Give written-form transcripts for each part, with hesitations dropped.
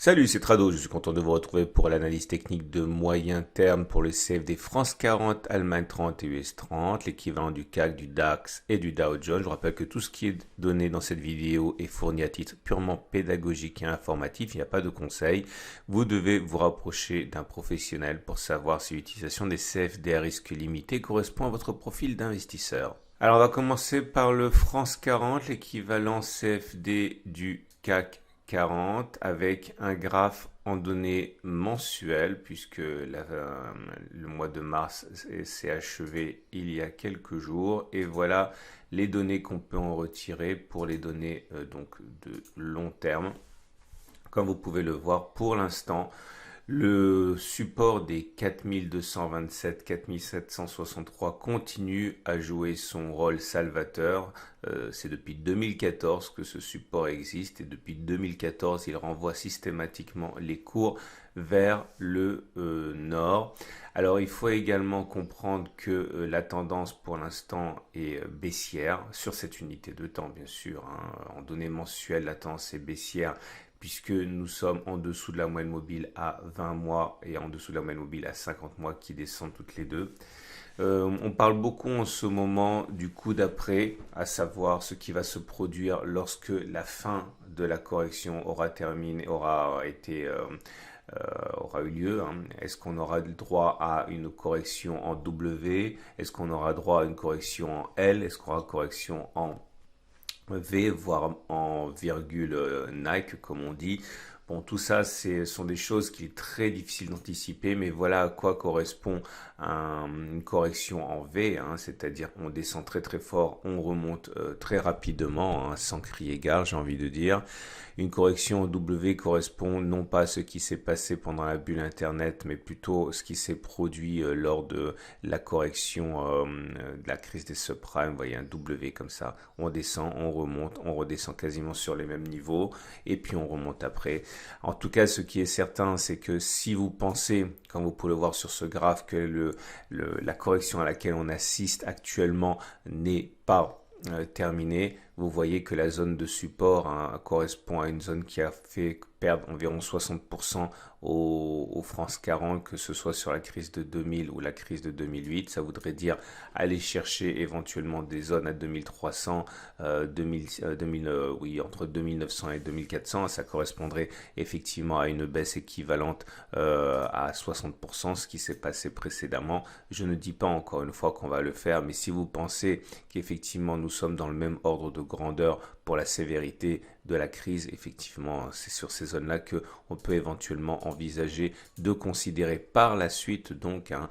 Salut, c'est Trado, je suis content de vous retrouver pour l'analyse technique de moyen terme pour le CFD France 40, Allemagne 30 et US 30, l'équivalent du CAC, du DAX et du Dow Jones. Je vous rappelle que tout ce qui est donné dans cette vidéo est fourni à titre purement pédagogique et informatif, il n'y a pas de conseil. Vous devez vous rapprocher d'un professionnel pour savoir si l'utilisation des CFD à risque limité correspond à votre profil d'investisseur. Alors on va commencer par le France 40, l'équivalent CFD du CAC 40 avec un graphe en données mensuelles puisque le mois de mars s'est achevé il y a quelques jours et voilà les données qu'on peut en retirer pour les données donc de long terme. Comme vous pouvez le voir pour l'instant, le support des 4227-4763 continue à jouer son rôle salvateur. C'est depuis 2014 que ce support existe et depuis 2014, il renvoie systématiquement les cours vers le nord. Alors il faut également comprendre que la tendance pour l'instant est baissière sur cette unité de temps bien sûr. En données mensuelles, la tendance est baissière puisque nous sommes en dessous de la moyenne mobile à 20 mois et en dessous de la moyenne mobile à 50 mois qui descendent toutes les deux. On parle beaucoup en ce moment du coup d'après, à savoir ce qui va se produire lorsque la fin de la correction aura terminé, aura eu lieu. Est-ce qu'on aura le droit à une correction en W? Est-ce qu'on aura droit à une correction en L? Est-ce qu'on aura une correction en V, voire en virgule Nike, comme on dit? Bon, tout ça, ce sont des choses qui est très difficile d'anticiper, mais voilà à quoi correspond une correction en V, c'est-à-dire on descend très très fort, on remonte très rapidement, sans crier gare, j'ai envie de dire. Une correction en W correspond non pas à ce qui s'est passé pendant la bulle Internet, mais plutôt ce qui s'est produit lors de la correction de la crise des subprimes. Vous voyez un W comme ça, on descend, on remonte, on redescend quasiment sur les mêmes niveaux, et puis on remonte après. En tout cas, ce qui est certain, c'est que si vous pensez, comme vous pouvez le voir sur ce graphe, que la correction à laquelle on assiste actuellement n'est pas terminée, vous voyez que la zone de support correspond à une zone qui a fait perdre environ 60% au France 40, que ce soit sur la crise de 2000 ou la crise de 2008. Ça voudrait dire aller chercher éventuellement des zones à 2300, oui, entre 2900 et 2400. Ça correspondrait effectivement à une baisse équivalente à 60%, ce qui s'est passé précédemment. Je ne dis pas encore une fois qu'on va le faire, mais si vous pensez qu'effectivement nous sommes dans le même ordre de grandeur pour la sévérité de la crise, effectivement, c'est sur ces zones-là que on peut éventuellement envisager de considérer par la suite donc un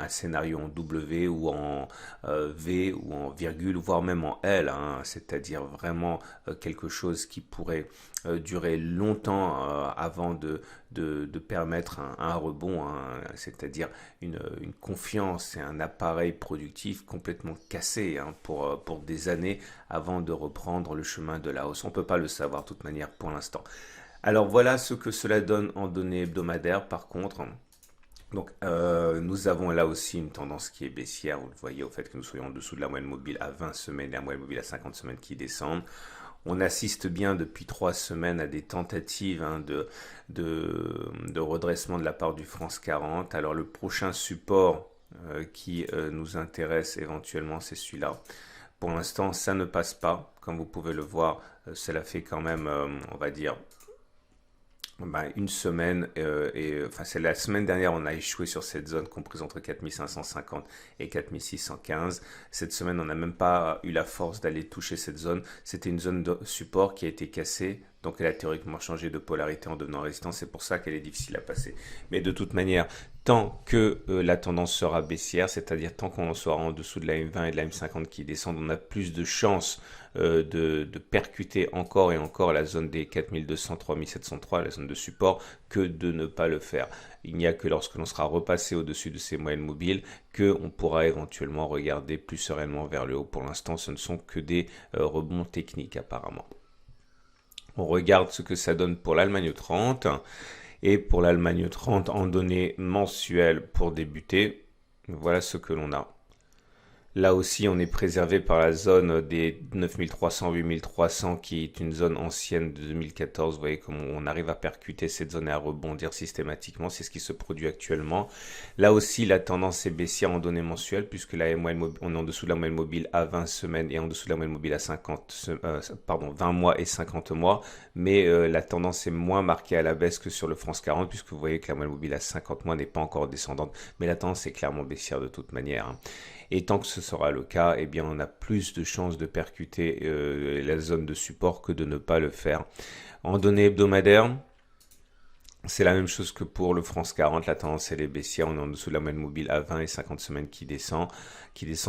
scénario en W ou en V ou en virgule, voire même en L, c'est-à-dire vraiment quelque chose qui pourrait durer longtemps avant de permettre un rebond, c'est-à-dire une confiance et un appareil productif complètement cassé pour des années avant de reprendre le chemin de la hausse. On ne peut pas le savoir de toute manière pour l'instant. Alors voilà ce que cela donne en données hebdomadaires par contre. Donc nous avons là aussi une tendance qui est baissière, vous le voyez au fait que nous soyons en dessous de la moyenne mobile à 20 semaines et la moyenne mobile à 50 semaines qui descendent. On assiste bien depuis 3 semaines à des tentatives de redressement de la part du France 40. Alors le prochain support qui nous intéresse éventuellement, c'est celui-là. Pour l'instant, ça ne passe pas. Comme vous pouvez le voir, cela fait quand même, on va dire, une semaine, c'est la semaine dernière, on a échoué sur cette zone comprise entre 4550 et 4615. Cette semaine, on n'a même pas eu la force d'aller toucher cette zone. C'était une zone de support qui a été cassée. Donc elle a théoriquement changé de polarité en devenant résistance, c'est pour ça qu'elle est difficile à passer. Mais de toute manière, tant que la tendance sera baissière, c'est-à-dire tant qu'on sera en dessous de la M20 et de la M50 qui descendent, on a plus de chances de percuter encore et encore la zone des 4200-3703, la zone de support, que de ne pas le faire. Il n'y a que lorsque l'on sera repassé au-dessus de ces moyennes mobiles qu'on pourra éventuellement regarder plus sereinement vers le haut. Pour l'instant, ce ne sont que des rebonds techniques apparemment. On regarde ce que ça donne pour l'Allemagne 30. Et pour l'Allemagne 30 en données mensuelles pour débuter, voilà ce que l'on a. Là aussi, on est préservé par la zone des 9300, 8300 qui est une zone ancienne de 2014. Vous voyez comment on arrive à percuter cette zone et à rebondir systématiquement. C'est ce qui se produit actuellement. Là aussi, la tendance est baissière en données mensuelles puisque on est en dessous de la moyenne mobile à 20 semaines et en dessous de la moyenne mobile à 20 mois et 50 mois. Mais la tendance est moins marquée à la baisse que sur le France 40 puisque vous voyez que la moyenne mobile à 50 mois n'est pas encore descendante. Mais la tendance est clairement baissière de toute manière, hein. Et tant que ce sera le cas, eh bien, on a plus de chances de percuter la zone de support que de ne pas le faire. En données hebdomadaires, c'est la même chose que pour le France 40. La tendance, elle est baissière. On est en dessous de la moyenne mobile à 20 et 50 semaines qui descendent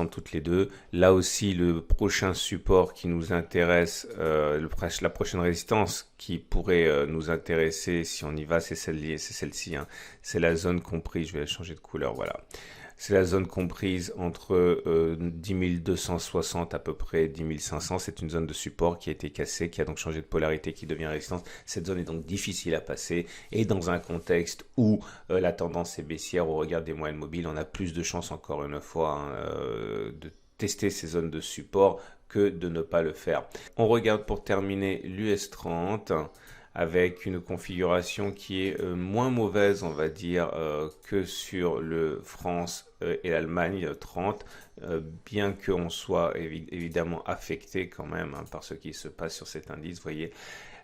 toutes les deux. Là aussi, le prochain support qui nous intéresse, la prochaine résistance qui pourrait nous intéresser si on y va, c'est celle-ci, hein. C'est la zone comprise. Je vais la changer de couleur, voilà. C'est la zone comprise entre 10 260 à peu près 10 500. C'est une zone de support qui a été cassée, qui a donc changé de polarité, qui devient résistance. Cette zone est donc difficile à passer. Et dans un contexte où la tendance est baissière au regard des moyennes mobiles, on a plus de chances, encore une fois, hein, de tester ces zones de support que de ne pas le faire. On regarde pour terminer l'US 30 avec une configuration qui est moins mauvaise, on va dire, que sur le France et l'Allemagne 30, bien qu'on soit évidemment affecté quand même, hein, par ce qui se passe sur cet indice. Vous voyez,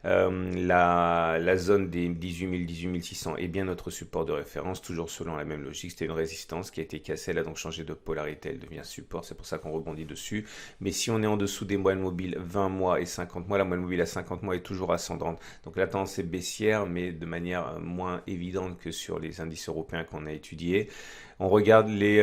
la zone des 18 600 est bien notre support de référence, toujours selon la même logique. C'était une résistance qui a été cassée, elle a donc changé de polarité, elle devient support, c'est pour ça qu'on rebondit dessus. Mais si on est en dessous des moyennes mobiles 20 mois et 50 mois, la moyenne mobile à 50 mois est toujours ascendante. Donc la tendance est baissière, mais de manière moins évidente que sur les indices européens qu'on a étudiés. On regarde les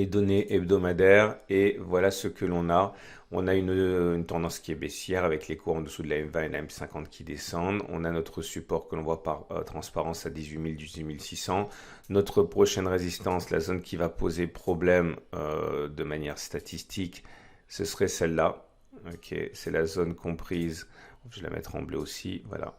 données hebdomadaires et voilà ce que l'on a. On a une tendance qui est baissière avec les cours en dessous de la M20 et la M50 qui descendent. On a notre support que l'on voit par transparence à 18 600. Notre prochaine résistance, la zone qui va poser problème de manière statistique, ce serait celle-là. Okay, c'est la zone comprise, je vais la mettre en bleu aussi, voilà.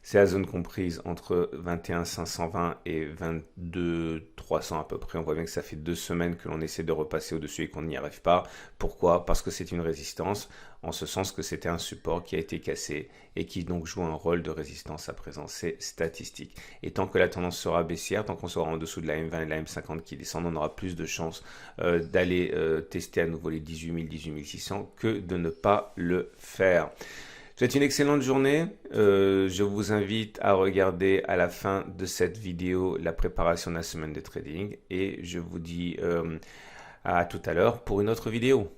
C'est la zone comprise entre 21 520 et 22 300 à peu près. On voit bien que ça fait 2 semaines que l'on essaie de repasser au-dessus et qu'on n'y arrive pas. Pourquoi? Parce que c'est une résistance, en ce sens que c'était un support qui a été cassé et qui donc joue un rôle de résistance à présent. C'est statistique. Et tant que la tendance sera baissière, tant qu'on sera en dessous de la M20 et de la M50 qui descendent, on aura plus de chances d'aller tester à nouveau les 18 600 que de ne pas le faire. Je vous souhaite une excellente journée. Je vous invite à regarder à la fin de cette vidéo la préparation de la semaine de trading et je vous dis à tout à l'heure pour une autre vidéo.